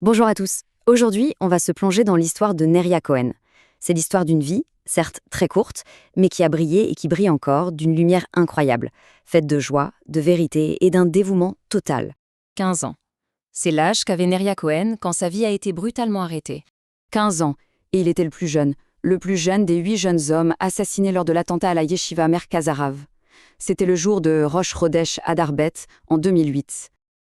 Bonjour à tous. Aujourd'hui, on va se plonger dans l'histoire de Neria Cohen. C'est l'histoire d'une vie, certes très courte, mais qui a brillé et qui brille encore d'une lumière incroyable, faite de joie, de vérité et d'un dévouement total. 15 ans. C'est l'âge qu'avait Neria Cohen quand sa vie a été brutalement arrêtée. 15 ans, et il était le plus jeune des 8 jeunes hommes assassinés lors de l'attentat à la yeshiva Merkaz Harav. C'était le jour de Rosh Chodesh Adar Bet en 2008.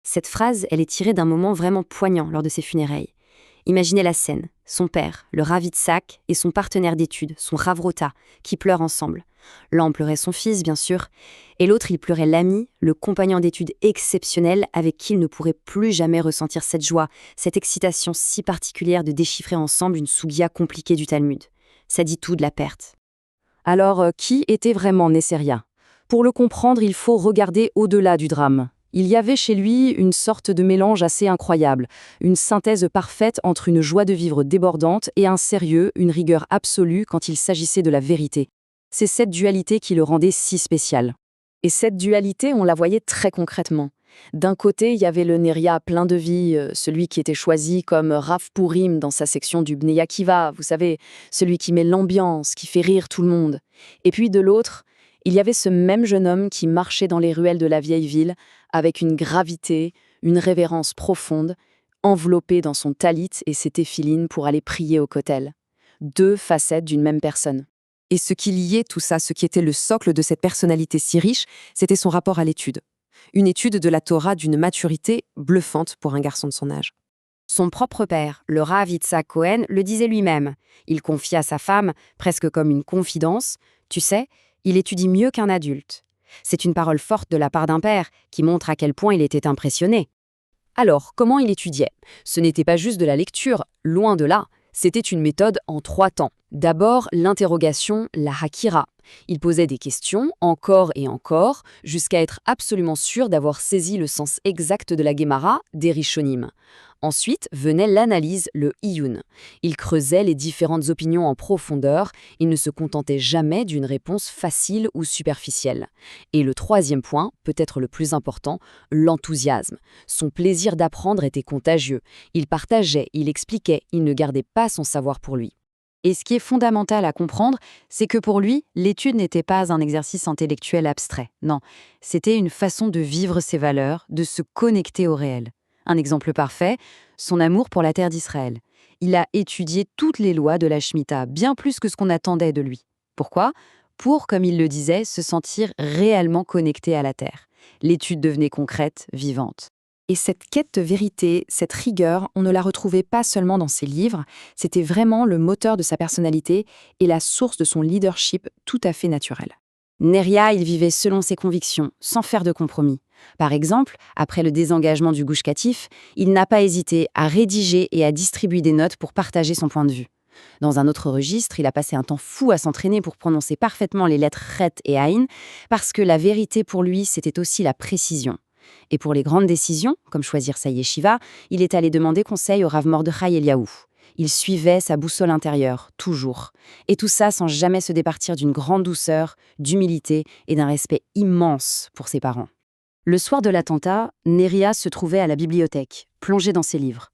Cette phrase, elle est tirée d'un moment vraiment poignant lors de ses funérailles. Imaginez la scène, son père, le Rav Yitzhak, et son partenaire d'études, son Rav Rota, qui pleurent ensemble. L'un pleurait son fils, bien sûr, et l'autre il pleurait l'ami, le compagnon d'études exceptionnel avec qui il ne pourrait plus jamais ressentir cette joie, cette excitation si particulière de déchiffrer ensemble une sougya compliquée du Talmud. Ça dit tout de la perte. Alors, qui était vraiment Nesseria? Pour le comprendre, il faut regarder au-delà du drame. Il y avait chez lui une sorte de mélange assez incroyable, une synthèse parfaite entre une joie de vivre débordante et un sérieux, une rigueur absolue quand il s'agissait de la vérité. C'est cette dualité qui le rendait si spécial. Et cette dualité, on la voyait très concrètement. D'un côté, il y avait le Neria plein de vie, celui qui était choisi comme Rav Purim dans sa section du Bnei Akiva, vous savez, celui qui met l'ambiance, qui fait rire tout le monde. Et puis de l'autre, il y avait ce même jeune homme qui marchait dans les ruelles de la vieille ville avec une gravité, une révérence profonde, enveloppé dans son talit et ses téphilines pour aller prier au kotel. Deux facettes d'une même personne. Et ce qui liait tout ça, ce qui était le socle de cette personnalité si riche, c'était son rapport à l'étude. Une étude de la Torah d'une maturité bluffante pour un garçon de son âge. Son propre père, le Rav Yitzhak Cohen, le disait lui-même. Il confia à sa femme, presque comme une confidence, « Tu sais, il étudie mieux qu'un adulte. » C'est une parole forte de la part d'un père qui montre à quel point il était impressionné. Alors, comment il étudiait? Ce n'était pas juste de la lecture, loin de là. C'était une méthode en 3 temps. D'abord, l'interrogation, la hakira. Il posait des questions, encore et encore, jusqu'à être absolument sûr d'avoir saisi le sens exact de la Gemara, des Rishonim. Ensuite venait l'analyse, le iyun. Il creusait les différentes opinions en profondeur, il ne se contentait jamais d'une réponse facile ou superficielle. Et le troisième point, peut-être le plus important, l'enthousiasme. Son plaisir d'apprendre était contagieux. Il partageait, il expliquait, il ne gardait pas son savoir pour lui. Et ce qui est fondamental à comprendre, c'est que pour lui, l'étude n'était pas un exercice intellectuel abstrait. Non, c'était une façon de vivre ses valeurs, de se connecter au réel. Un exemple parfait, son amour pour la terre d'Israël. Il a étudié toutes les lois de la Shemitah, bien plus que ce qu'on attendait de lui. Pourquoi? Pour, comme il le disait, se sentir réellement connecté à la terre. L'étude devenait concrète, vivante. Et cette quête de vérité, cette rigueur, on ne la retrouvait pas seulement dans ses livres, c'était vraiment le moteur de sa personnalité et la source de son leadership tout à fait naturel. Neria, il vivait selon ses convictions, sans faire de compromis. Par exemple, après le désengagement du Gush Katif, il n'a pas hésité à rédiger et à distribuer des notes pour partager son point de vue. Dans un autre registre, il a passé un temps fou à s'entraîner pour prononcer parfaitement les lettres Chet et Aïn, parce que la vérité pour lui, c'était aussi la précision. Et pour les grandes décisions, comme choisir sa yeshiva, il est allé demander conseil au Rav Mordechai Eliaou. Il suivait sa boussole intérieure, toujours. Et tout ça sans jamais se départir d'une grande douceur, d'humilité et d'un respect immense pour ses parents. Le soir de l'attentat, Neria se trouvait à la bibliothèque, plongé dans ses livres.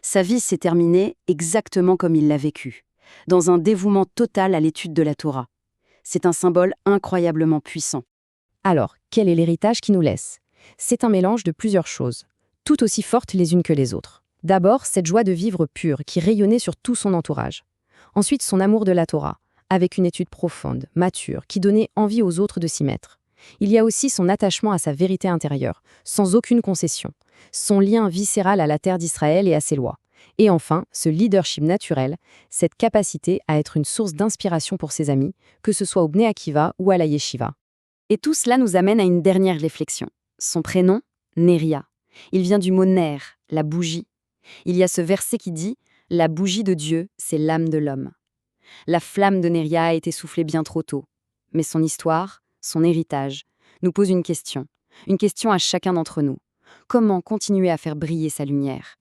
Sa vie s'est terminée exactement comme il l'a vécue, dans un dévouement total à l'étude de la Torah. C'est un symbole incroyablement puissant. Alors, quel est l'héritage qu'il nous laisse? C'est un mélange de plusieurs choses, tout aussi fortes les unes que les autres. D'abord, cette joie de vivre pure qui rayonnait sur tout son entourage. Ensuite, son amour de la Torah, avec une étude profonde, mature, qui donnait envie aux autres de s'y mettre. Il y a aussi son attachement à sa vérité intérieure, sans aucune concession, son lien viscéral à la terre d'Israël et à ses lois. Et enfin, ce leadership naturel, cette capacité à être une source d'inspiration pour ses amis, que ce soit au Bnei Akiva ou à la Yeshiva. Et tout cela nous amène à une dernière réflexion. Son prénom, Neria. Il vient du mot ner, la bougie. Il y a ce verset qui dit « La bougie de Dieu, c'est l'âme de l'homme ». La flamme de Neria a été soufflée bien trop tôt. Mais son histoire, son héritage, nous pose une question à chacun d'entre nous. Comment continuer à faire briller sa lumière?